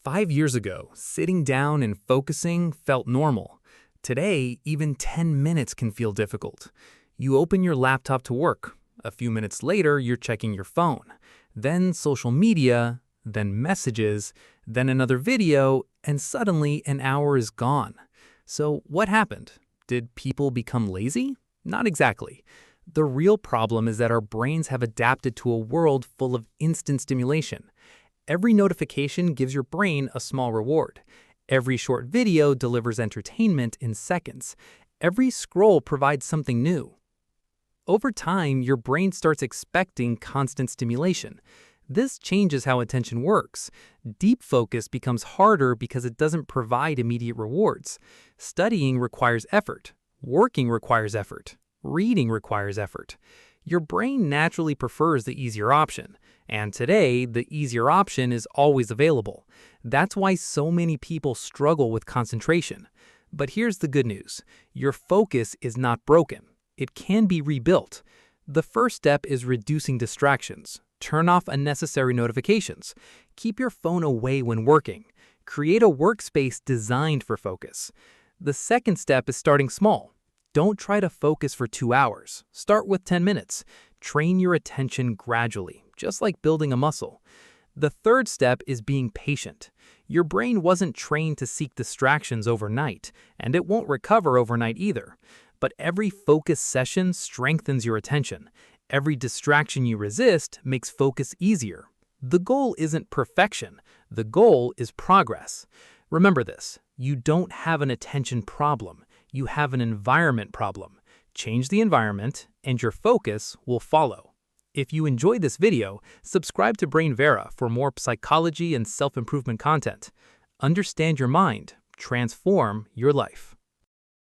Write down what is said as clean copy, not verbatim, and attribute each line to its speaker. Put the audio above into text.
Speaker 1: 5 years ago, sitting down and focusing felt normal. Today, even 10 minutes can feel difficult. You open your laptop to work. A few minutes later, you're checking your phone. Then social media, then messages, then another video, and suddenly an hour is gone. So what happened? Did people become lazy? Not exactly. The real problem is that our brains have adapted to a world full of instant stimulation. Every notification gives your brain a small reward. Every short video delivers entertainment in seconds. Every scroll provides something new. Over time, your brain starts expecting constant stimulation. This changes how attention works. Deep focus becomes harder because it doesn't provide immediate rewards. Studying requires effort. Working requires effort. Reading requires effort. Your brain naturally prefers the easier option, and today, the easier option is always available. That's why so many people struggle with concentration. But here's the good news. Your focus is not broken. It can be rebuilt. The first step is reducing distractions. Turn off unnecessary notifications. Keep your phone away when working. Create a workspace designed for focus. The second step is starting small. Don't try to focus for 2 hours. Start with 10 minutes. Train your attention gradually, just like building a muscle. The third step is being patient. Your brain wasn't trained to seek distractions overnight, and it won't recover overnight either. But every focus session strengthens your attention. Every distraction you resist makes focus easier. The goal isn't perfection. The goal is progress. Remember this, you don't have an attention problem. You have an environment problem. Change the environment, and your focus will follow. If you enjoyed this video, subscribe to BrainVera for more psychology and self-improvement content. Understand your mind. Transform your life.